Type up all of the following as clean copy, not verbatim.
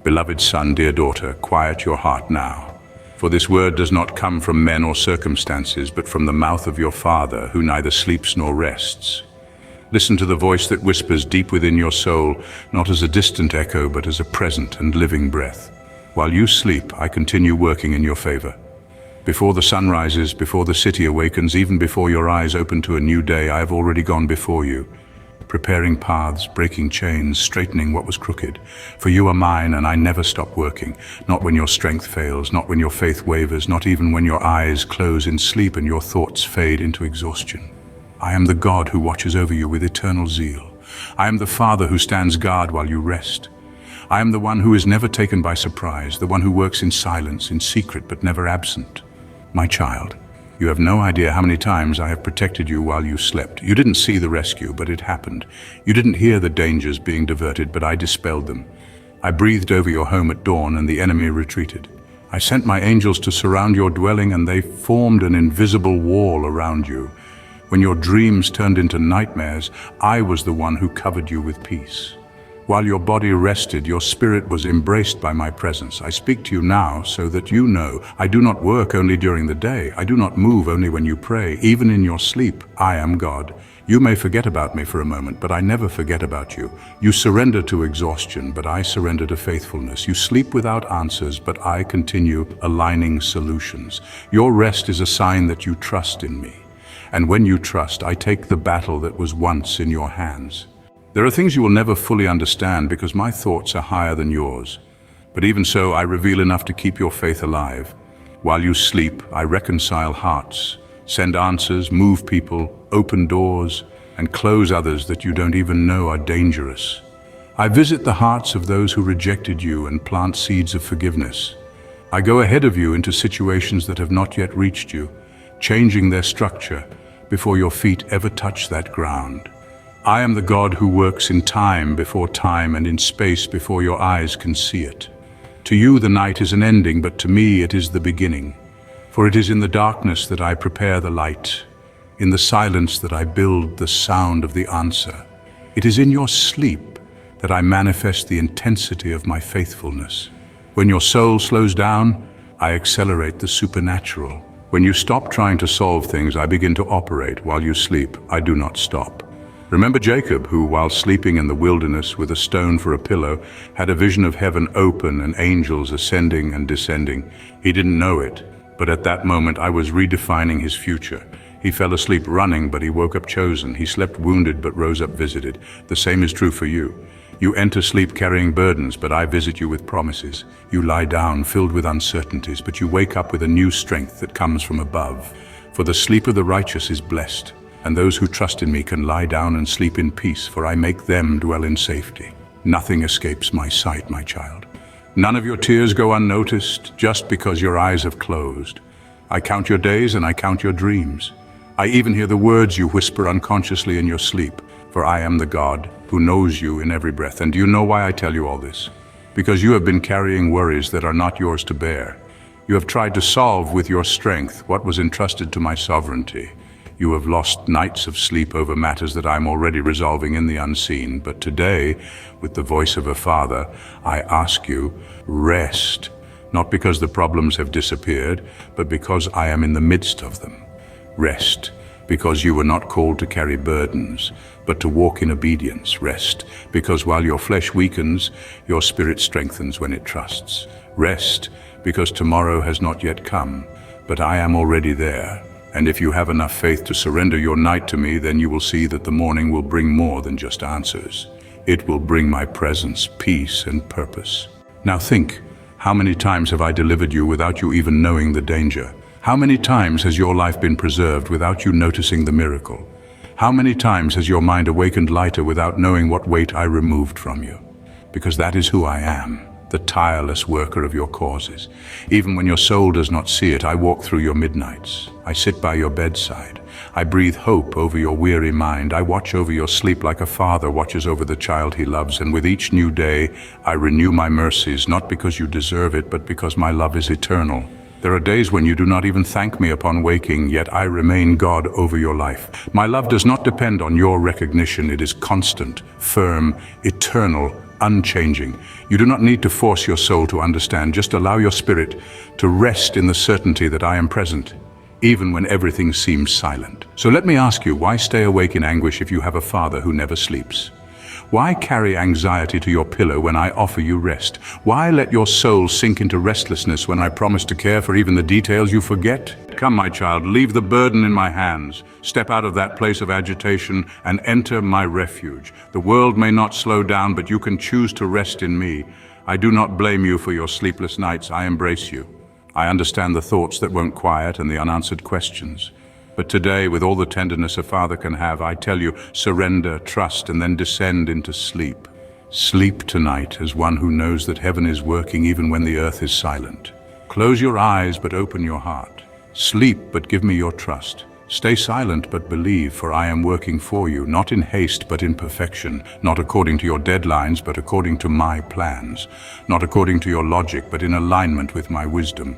Beloved son, dear daughter, quiet your heart now. For this word does not come from men or circumstances, but from the mouth of your Father, who neither sleeps nor rests. Listen to the voice that whispers deep within your soul, not as a distant echo, but as a present and living breath. While you sleep, I continue working in your favor. Before the sun rises, before the city awakens, even before your eyes open to a new day, I have already gone before you, preparing paths, breaking chains, straightening what was crooked. For you are mine, and I never stop working, not when your strength fails, not when your faith wavers, not even when your eyes close in sleep and your thoughts fade into exhaustion. I am the God who watches over you with eternal zeal. I am the Father who stands guard while you rest. I am the one who is never taken by surprise, the one who works in silence, in secret, but never absent. My child, you have no idea how many times I have protected you while you slept. You didn't see the rescue, but it happened. You didn't hear the dangers being diverted, but I dispelled them. I breathed over your home at dawn, and the enemy retreated. I sent my angels to surround your dwelling, and they formed an invisible wall around you. When your dreams turned into nightmares, I was the one who covered you with peace. While your body rested, your spirit was embraced by my presence. I speak to you now so that you know I do not work only during the day. I do not move only when you pray. Even in your sleep, I am God. You may forget about me for a moment, but I never forget about you. You surrender to exhaustion, but I surrender to faithfulness. You sleep without answers, but I continue aligning solutions. Your rest is a sign that you trust in me. And when you trust, I take the battle that was once in your hands. There are things you will never fully understand because my thoughts are higher than yours. But even so, I reveal enough to keep your faith alive. While you sleep, I reconcile hearts, send answers, move people, open doors, and close others that you don't even know are dangerous. I visit the hearts of those who rejected you and plant seeds of forgiveness. I go ahead of you into situations that have not yet reached you, changing their structure before your feet ever touch that ground. I am the God who works in time before time and in space before your eyes can see it. To you the night is an ending, but to me it is the beginning. For it is in the darkness that I prepare the light, in the silence that I build the sound of the answer. It is in your sleep that I manifest the intensity of my faithfulness. When your soul slows down, I accelerate the supernatural. When you stop trying to solve things, I begin to operate. While you sleep, I do not stop. Remember Jacob, who, while sleeping in the wilderness with a stone for a pillow, had a vision of heaven open and angels ascending and descending. He didn't know it, but at that moment I was redefining his future. He fell asleep running, but he woke up chosen. He slept wounded, but rose up visited. The same is true for you. You enter sleep carrying burdens, but I visit you with promises. You lie down filled with uncertainties, but you wake up with a new strength that comes from above. For the sleep of the righteous is blessed, and those who trust in me can lie down and sleep in peace, for I make them dwell in safety. Nothing escapes my sight, my child. None of your tears go unnoticed just because your eyes have closed. I count your days and I count your dreams. I even hear the words you whisper unconsciously in your sleep, for I am the God who knows you in every breath. And do you know why I tell you all this? Because you have been carrying worries that are not yours to bear. You have tried to solve with your strength what was entrusted to my sovereignty. You have lost nights of sleep over matters that I'm already resolving in the unseen. But today, with the voice of a father, I ask you, rest. Not because the problems have disappeared, but because I am in the midst of them. Rest, because you were not called to carry burdens, but to walk in obedience. Rest, because while your flesh weakens, your spirit strengthens when it trusts. Rest, because tomorrow has not yet come, but I am already there. And if you have enough faith to surrender your night to me, then you will see that the morning will bring more than just answers. It will bring my presence, peace, and purpose. Now think, how many times have I delivered you without you even knowing the danger? How many times has your life been preserved without you noticing the miracle? How many times has your mind awakened lighter without knowing what weight I removed from you? Because that is who I am, the tireless worker of your causes. Even when your soul does not see it, I walk through your midnights. I sit by your bedside. I breathe hope over your weary mind. I watch over your sleep like a father watches over the child he loves. And with each new day, I renew my mercies, not because you deserve it, but because my love is eternal. There are days when you do not even thank me upon waking, yet I remain God over your life. My love does not depend on your recognition. It is constant, firm, eternal, unchanging. You do not need to force your soul to understand. Just allow your spirit to rest in the certainty that I am present, even when everything seems silent. So let me ask you, why stay awake in anguish if you have a Father who never sleeps? Why carry anxiety to your pillow when I offer you rest? Why let your soul sink into restlessness when I promise to care for even the details you forget? Come, my child, leave the burden in my hands. Step out of that place of agitation and enter my refuge. The world may not slow down, but you can choose to rest in me. I do not blame you for your sleepless nights. I embrace you. I understand the thoughts that won't quiet and the unanswered questions. But today, with all the tenderness a father can have, I tell you, surrender, trust, and then descend into sleep. Sleep tonight as one who knows that heaven is working even when the earth is silent. Close your eyes, but open your heart. Sleep, but give me your trust. Stay silent, but believe, for I am working for you, not in haste, but in perfection, not according to your deadlines, but according to my plans, not according to your logic, but in alignment with my wisdom.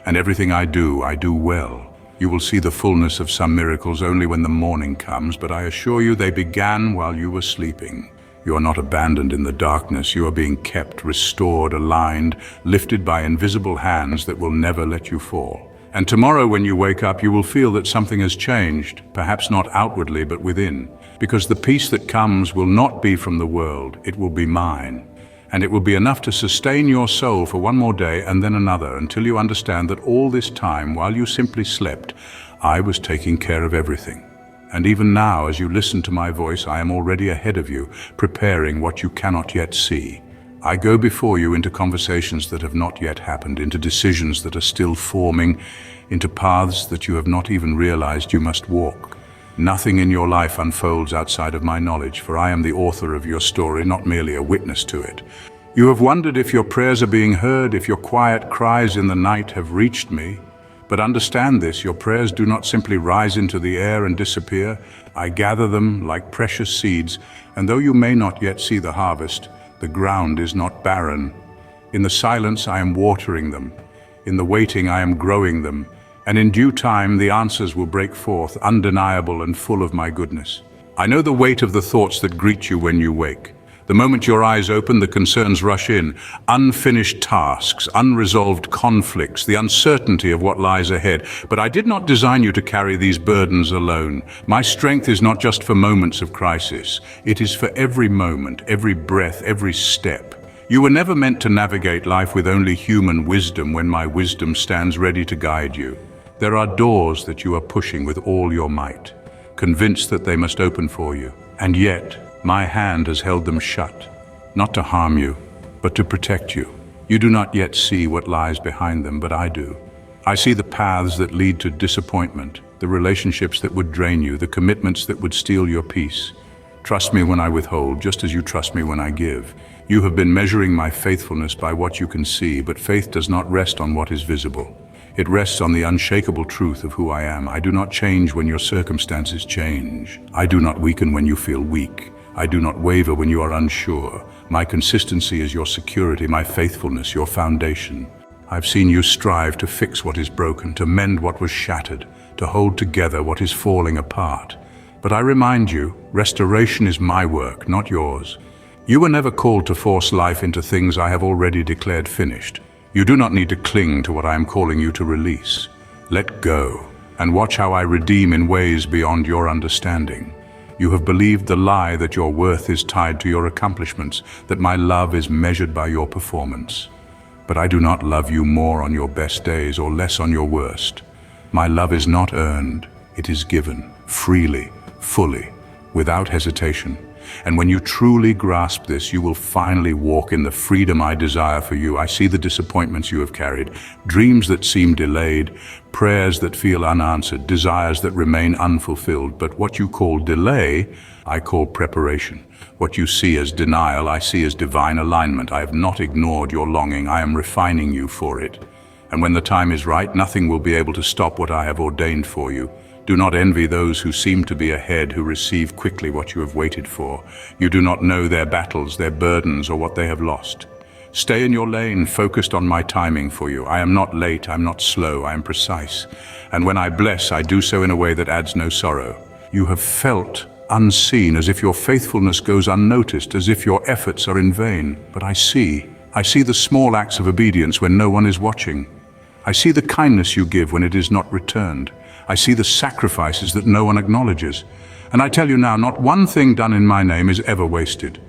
And everything I do well. You will see the fullness of some miracles only when the morning comes, but I assure you they began while you were sleeping. You are not abandoned in the darkness. You are being kept, restored, aligned, lifted by invisible hands that will never let you fall. And tomorrow when you wake up, you will feel that something has changed, perhaps not outwardly, but within. Because the peace that comes will not be from the world, it will be mine. And it will be enough to sustain your soul for one more day and then another, until you understand that all this time, while you simply slept, I was taking care of everything. And even now, as you listen to my voice, I am already ahead of you, preparing what you cannot yet see. I go before you into conversations that have not yet happened, into decisions that are still forming, into paths that you have not even realized you must walk. Nothing in your life unfolds outside of my knowledge, for I am the author of your story, not merely a witness to it. You have wondered if your prayers are being heard, if your quiet cries in the night have reached me. But understand this, your prayers do not simply rise into the air and disappear. I gather them like precious seeds, and though you may not yet see the harvest, the ground is not barren. In the silence, I am watering them. In the waiting, I am growing them. And in due time, the answers will break forth, undeniable and full of my goodness. I know the weight of the thoughts that greet you when you wake. The moment your eyes open, the concerns rush in. Unfinished tasks, unresolved conflicts, the uncertainty of what lies ahead. But I did not design you to carry these burdens alone. My strength is not just for moments of crisis. It is for every moment, every breath, every step. You were never meant to navigate life with only human wisdom when my wisdom stands ready to guide you. There are doors that you are pushing with all your might, convinced that they must open for you. And yet, my hand has held them shut, not to harm you, but to protect you. You do not yet see what lies behind them, but I do. I see the paths that lead to disappointment, the relationships that would drain you, the commitments that would steal your peace. Trust me when I withhold, just as you trust me when I give. You have been measuring my faithfulness by what you can see, but faith does not rest on what is visible. It rests on the unshakable truth of who I am. I do not change when your circumstances change. I do not weaken when you feel weak. I do not waver when you are unsure. My consistency is your security, my faithfulness your foundation. I've seen you strive to fix what is broken, to mend what was shattered, to hold together what is falling apart. But I remind you, restoration is my work, not yours. You were never called to force life into things I have already declared finished. You do not need to cling to what I am calling you to release. Let go, and watch how I redeem in ways beyond your understanding. You have believed the lie that your worth is tied to your accomplishments, that my love is measured by your performance. But I do not love you more on your best days or less on your worst. My love is not earned, it is given, freely, fully, without hesitation. And when you truly grasp this, you will finally walk in the freedom I desire for you. I see the disappointments you have carried, dreams that seem delayed, prayers that feel unanswered, desires that remain unfulfilled. But what you call delay, I call preparation. What you see as denial, I see as divine alignment. I have not ignored your longing. I am refining you for it. And when the time is right, nothing will be able to stop what I have ordained for you. Do not envy those who seem to be ahead, who receive quickly what you have waited for. You do not know their battles, their burdens, or what they have lost. Stay in your lane, focused on my timing for you. I am not late, I am not slow, I am precise. And when I bless, I do so in a way that adds no sorrow. You have felt unseen, as if your faithfulness goes unnoticed, as if your efforts are in vain. But I see the small acts of obedience when no one is watching. I see the kindness you give when it is not returned. I see the sacrifices that no one acknowledges. And I tell you now, not one thing done in my name is ever wasted.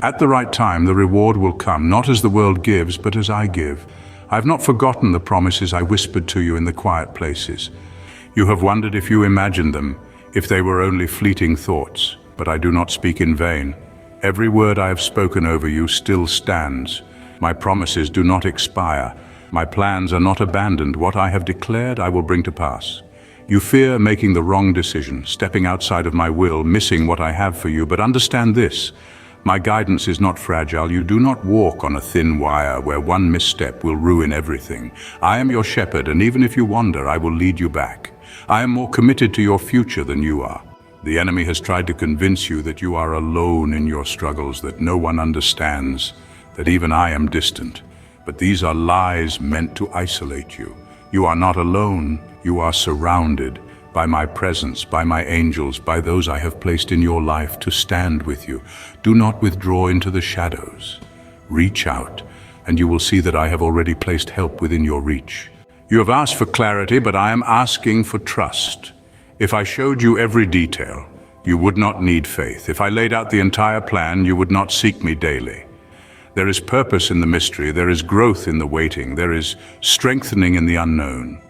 At the right time, the reward will come, not as the world gives, but as I give. I have not forgotten the promises I whispered to you in the quiet places. You have wondered if you imagined them, if they were only fleeting thoughts, but I do not speak in vain. Every word I have spoken over you still stands. My promises do not expire. My plans are not abandoned. What I have declared, I will bring to pass. You fear making the wrong decision, stepping outside of my will, missing what I have for you, but understand this. My guidance is not fragile. You do not walk on a thin wire where one misstep will ruin everything. I am your shepherd, and even if you wander, I will lead you back. I am more committed to your future than you are. The enemy has tried to convince you that you are alone in your struggles, that no one understands, that even I am distant. But these are lies meant to isolate you. You are not alone. You are surrounded by my presence, by my angels, by those I have placed in your life to stand with you. Do not withdraw into the shadows. Reach out, and you will see that I have already placed help within your reach. You have asked for clarity, but I am asking for trust. If I showed you every detail, you would not need faith. If I laid out the entire plan, you would not seek me daily. There is purpose in the mystery, there is growth in the waiting, there is strengthening in the unknown.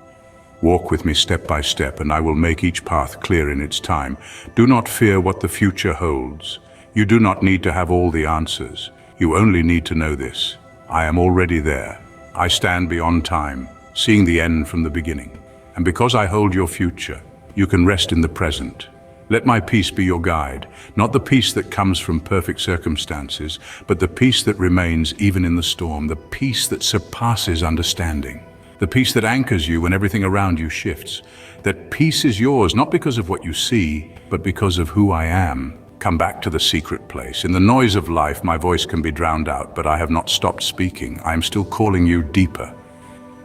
Walk with me step by step, and I will make each path clear in its time. Do not fear what the future holds. You do not need to have all the answers. You only need to know this. I am already there. I stand beyond time, seeing the end from the beginning. And because I hold your future, you can rest in the present. Let my peace be your guide, not the peace that comes from perfect circumstances, but the peace that remains even in the storm, the peace that surpasses understanding. The peace that anchors you when everything around you shifts. That peace is yours, not because of what you see, but because of who I am. Come back to the secret place. In the noise of life, my voice can be drowned out, but I have not stopped speaking. I am still calling you deeper,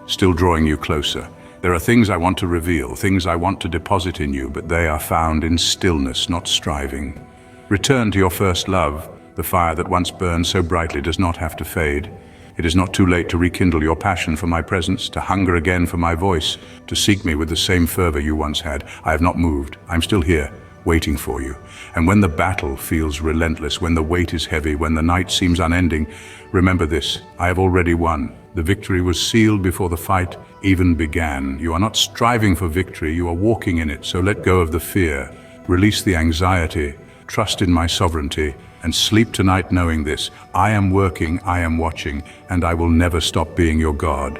still drawing you closer. There are things I want to reveal, things I want to deposit in you, but they are found in stillness, not striving. Return to your first love. The fire that once burned so brightly does not have to fade. It is not too late to rekindle your passion for my presence, to hunger again for my voice, to seek me with the same fervor you once had. I have not moved. I'm still here, waiting for you. And when the battle feels relentless, when the weight is heavy, when the night seems unending, remember this: I have already won. The victory was sealed before the fight even began. You are not striving for victory, you are walking in it. So let go of the fear, release the anxiety, trust in my sovereignty, and sleep tonight knowing this: I am working, I am watching, and I will never stop being your God.